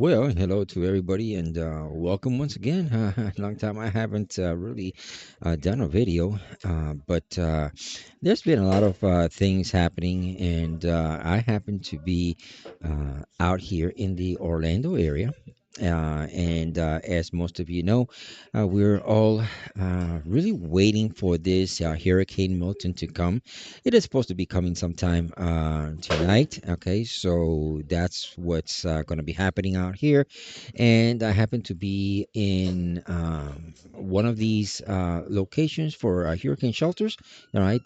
Well, hello to everybody, and welcome once again. Long time I haven't really done a video, but there's been a lot of things happening, and I happen to be out here in the Orlando area. And as most of you know, we're all really waiting for this Hurricane Milton to come. It is supposed to be coming sometime tonight. Okay, so that's what's going to be happening out here. And I happen to be in one of these locations for hurricane shelters. All right,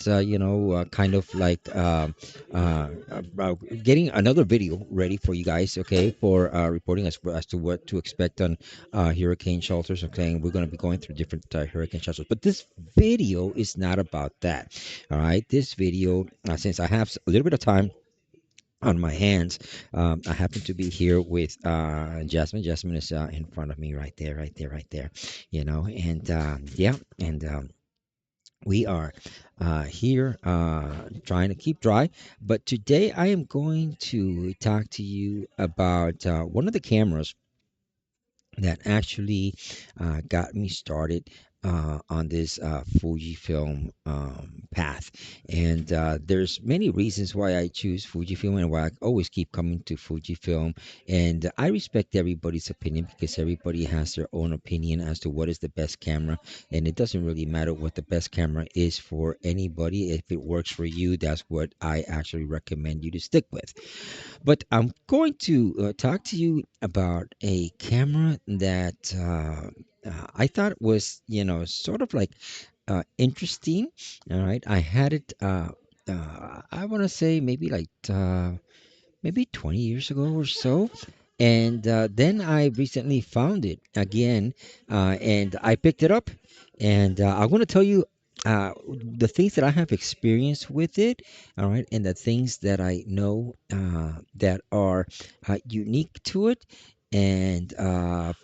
kind of like getting another video ready for you guys. Okay, for reporting as to what to expect on hurricane shelters. Okay, and we're going to be going through different hurricane shelters. But this video is not about that. All right, this video, since I have a little bit of time on my hands, I happen to be here with Jasmine. Jasmine is in front of me, right there, right there, right there. And yeah, and we are here trying to keep dry. But today I am going to talk to you about one of the cameras that actually got me started on this Fujifilm path. And there's many reasons why I choose Fujifilm and why I always keep coming to Fujifilm. And I respect everybody's opinion because everybody has their own opinion as to what is the best camera. And it doesn't really matter what the best camera is for anybody. If it works for you, that's what I actually recommend you to stick with. But I'm going to talk to you about a camera that I thought was, sort of like interesting. All right. I had it, I want to say maybe 20 years ago or so. And then I recently found it again, and I picked it up. And I'm going to tell you the things that I have experienced with it, all right, and the things that I know that are unique to it. And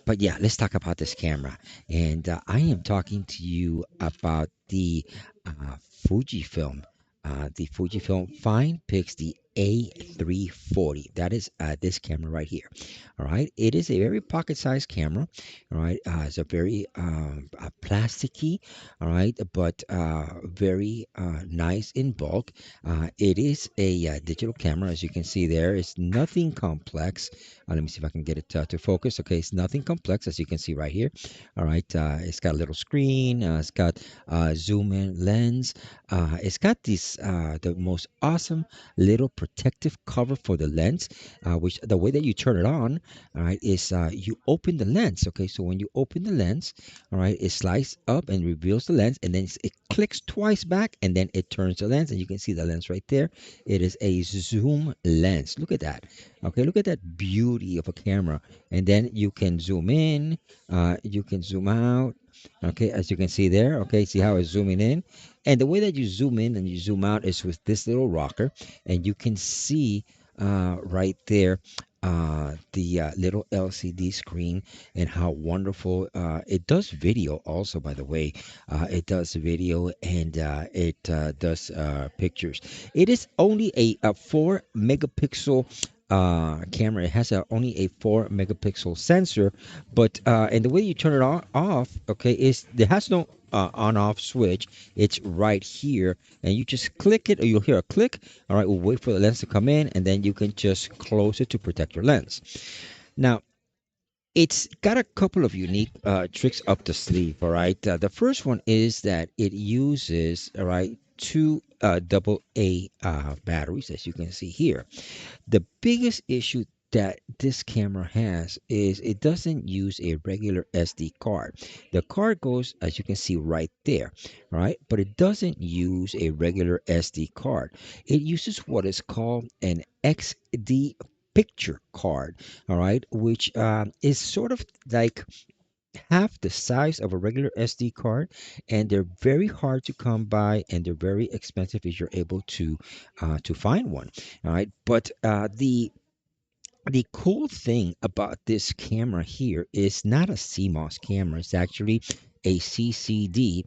but yeah, let's talk about this camera. And I am talking to you about uh, Fujifilm, the Fujifilm FinePix the A340. That is this camera right here. All right, it is a very pocket-sized camera. All right, it's a very plasticky. All right, but very nice in bulk. It is a digital camera, as you can see there. It's nothing complex. Let me see if I can get it to focus. Okay, it's nothing complex, as you can see right here. All right, it's got a little screen. It's got zoom in lens. It's got this the most awesome little protective cover for the lens, which the way that you turn it on, all right, is you open the lens. Okay, so when you open the lens, all right, it slides up and reveals the lens, and then it clicks twice back, and then it turns the lens, and you can see the lens right there. It is a zoom lens. Look at that. Okay, look at that beauty of a camera. And then you can zoom in, you can zoom out. Okay, as you can see there. Okay, see how it's zooming in, and the way that you zoom in and you zoom out is with this little rocker, and you can see right there the little LCD screen and how wonderful it does video also, by the way. It does video and it does pictures. It is only a 4 megapixel camera. It has only a 4 megapixel sensor, but and the way you turn it on off, okay, is there has no on off switch. It's right here, and you just click it, or you'll hear a click. All right, we'll wait for the lens to come in, and then you can just close it to protect your lens. Now, it's got a couple of unique tricks up the sleeve. All right, the first one is that it uses, all right, two double A batteries, as you can see here. The biggest issue that this camera has is it doesn't use a regular SD card. The card goes, as you can see right there, right? But it doesn't use a regular SD card. It uses what is called an XD picture card, all right, which is sort of like half the size of a regular SD card, and they're very hard to come by, and they're very expensive if you're able to find one. All right, but the cool thing about this camera here is not a CMOS camera. It's actually a CCD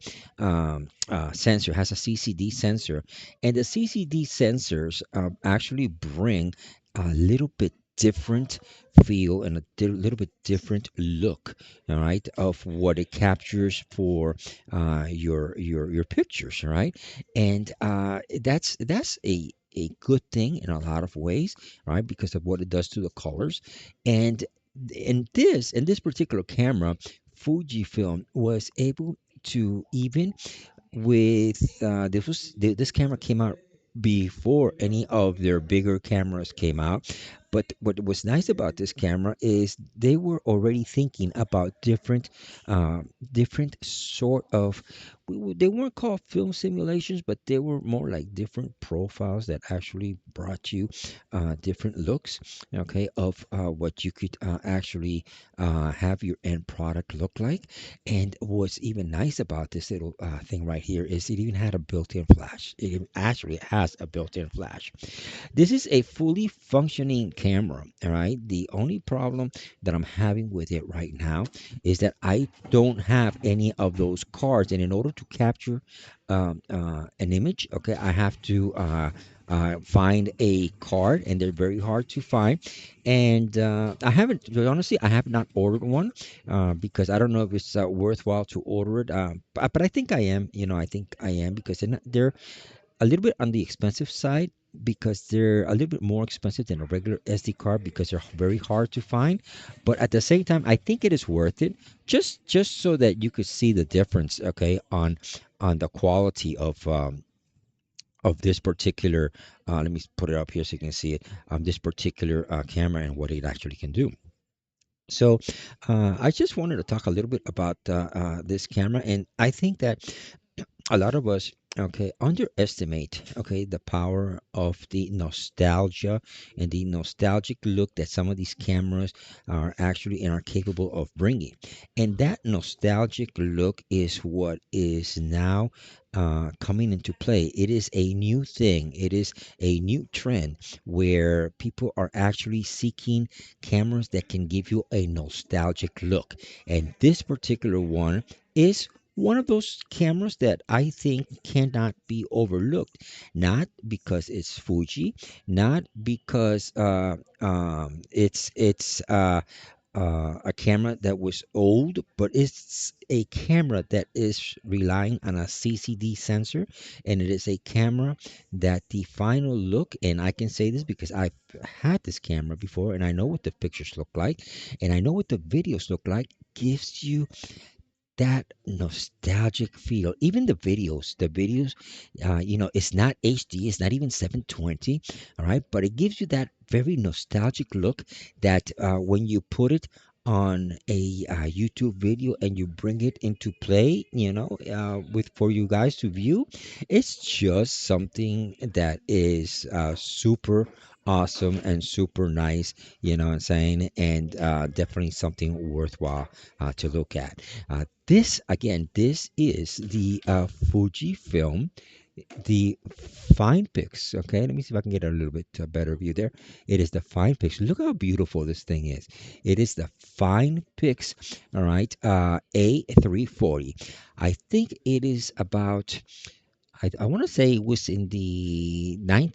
sensor. Has a CCD sensor, and the CCD sensors actually bring a little bit different feel and a little bit different look, all right, of what it captures for your pictures, all right, and that's a good thing in a lot of ways, right, because of what it does to the colors, and in this particular camera, Fujifilm was able to even with this camera came out before any of their bigger cameras came out. But what was nice about this camera is they were already thinking about different sort of they weren't called film simulations, but they were more like different profiles that actually brought you different looks, okay, of what you could actually have your end product look like. And what's even nice about this little thing right here is it even had a built-in flash. It actually has a built-in flash. This is a fully functioning camera, all right? The only problem that I'm having with it right now is that I don't have any of those cards, and in order to capture an image, okay, I have to find a card, and they're very hard to find. And I haven't, to be honestly, I have not ordered one because I don't know if it's worthwhile to order it. But I think I am. I think I am because they're a little bit on the expensive side because they're a little bit more expensive than a regular SD card because they're very hard to find. But at the same time, I think it is worth it just so that you could see the difference, okay, on the quality of this particular. Let me put it up here so you can see it. This particular camera and what it actually can do. So, I just wanted to talk a little bit about this camera, and I think that a lot of us, okay, underestimate, okay, the power of the nostalgia and the nostalgic look that some of these cameras are actually and are capable of bringing. And that nostalgic look is what is now coming into play. It is a new thing. It is a new trend where people are actually seeking cameras that can give you a nostalgic look. And this particular one is one of those cameras that I think cannot be overlooked, not because it's Fuji, not because it's a camera that was old, but it's a camera that is relying on a CCD sensor, and it is a camera that the final look, and I can say this because I've had this camera before, and I know what the pictures look like, and I know what the videos look like, gives you that nostalgic feel. Even the videos, it's not HD, it's not even 720, all right, but it gives you that very nostalgic look that when you put it on a YouTube video and you bring it into play, with for you guys to view, it's just something that is super awesome and super nice, you know what I'm saying, and definitely something worthwhile to look at. This again, this is the Fujifilm, the FinePix. Okay, let me see if I can get a little bit better view there. It is the FinePix. Look how beautiful this thing is. It is the FinePix. All right, A340. I think it is about. I want to say it was in the late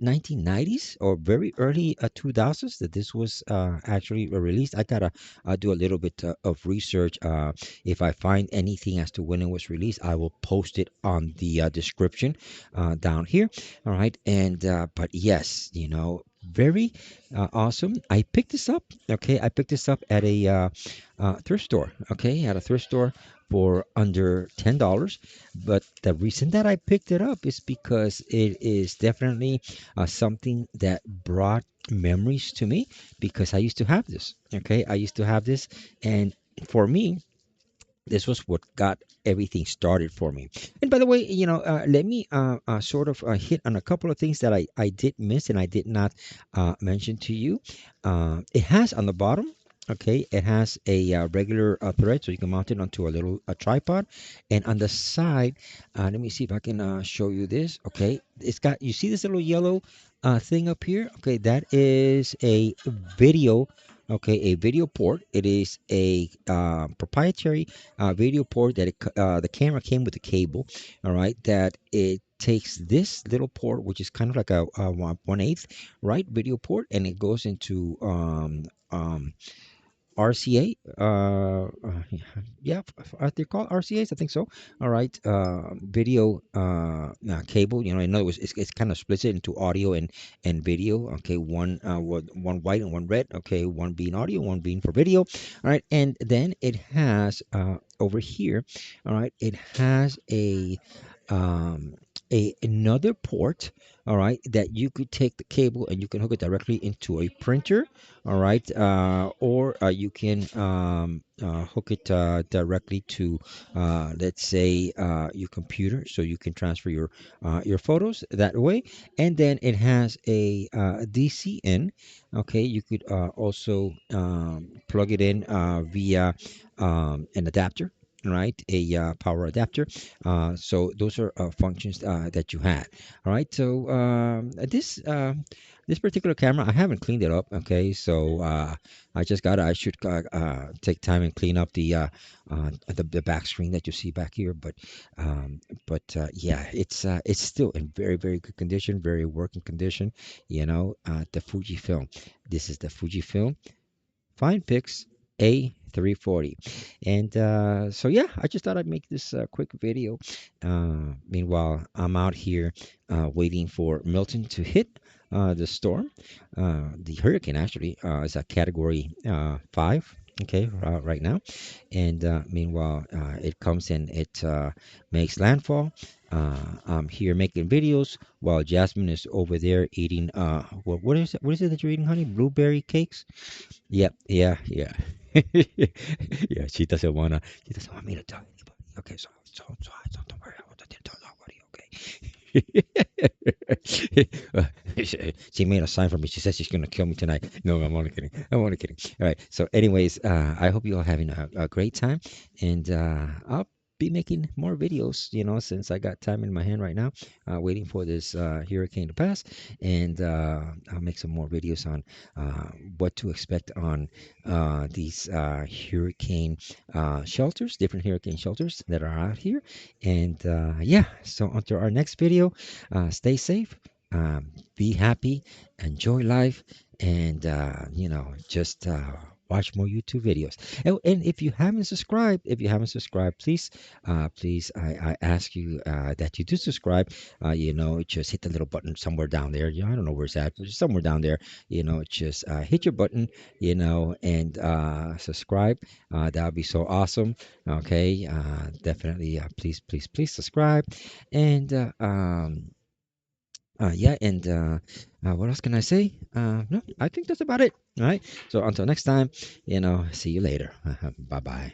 1990s or very early 2000s that this was actually released. I gotta do a little bit of research. If I find anything as to when it was released, I will post it on the description down here. All right, and but yes, very awesome. I picked this up. Okay, I picked this up at a thrift store. Okay, at a thrift store for under $10. But the reason that I picked it up is because it is definitely something that brought memories to me because I used to have this. Okay, I used to have this, and for me, this was what got everything started for me. And by the way, let me sort of hit on a couple of things that I did miss and I did not mention to you. It has on the bottom, okay, it has a regular thread, so you can mount it onto a little tripod. And on the side, let me see if I can show you this. Okay, it's got, you see this little yellow thing up here? Okay, that is a video. Okay, a video port. It is a proprietary video port that the camera came with a cable. All right, that it takes this little port, which is kind of like a 1/8, right, video port, and it goes into RCA. Yeah, are they called RCAs? I think so. All right, video cable. In other words, it's kind of splits it into audio and video. Okay, one white and one red. Okay, one being audio, one being for video. All right, and then it has over here. All right, it has um, a another port. All right, that you could take the cable and you can hook it directly into a printer. All right, or you can hook it directly to, let's say, your computer, so you can transfer your photos that way. And then it has a DC in. Okay, you could also plug it in via an adapter. Right, a power adapter. So those are functions that you had. All right, so this particular camera, I haven't cleaned it up. Okay, so I should take time and clean up the back screen that you see back here. Yeah, it's still in very, very good condition, very working condition. The Fujifilm. This is the Fujifilm FinePix A340. And so, yeah, I just thought I'd make this quick video. Meanwhile, I'm out here waiting for Milton to hit the storm. The hurricane actually is a category 5. Okay, right now. And meanwhile, it comes and it makes landfall. I'm here making videos while Jasmine is over there eating. What is it? What is it that you're eating, honey? Blueberry cakes? Yep, yeah, yeah. Yeah, she doesn't want me to tell anybody. Okay, so don't worry, I won't tell nobody, okay? She made a sign for me. She says she's gonna kill me tonight. No, I'm only kidding. I'm only kidding. All right. So, anyways, I hope you all having a great time, and I'll be making more videos. Since I got time in my hand right now, waiting for this hurricane to pass, and I'll make some more videos on what to expect on these hurricane shelters, different hurricane shelters that are out here. And yeah, so until our next video, stay safe, be happy, enjoy life, and just watch more YouTube videos. And if you haven't subscribed, please, I ask you that you do subscribe. Just hit the little button somewhere down there. I don't know where it's at, but it's somewhere down there. Just hit your button, and subscribe. That would be so awesome. Okay, definitely. Please, please, please subscribe. And yeah, and what else can I say? No, I think that's about it. All right. So until next time, see you later. Bye bye.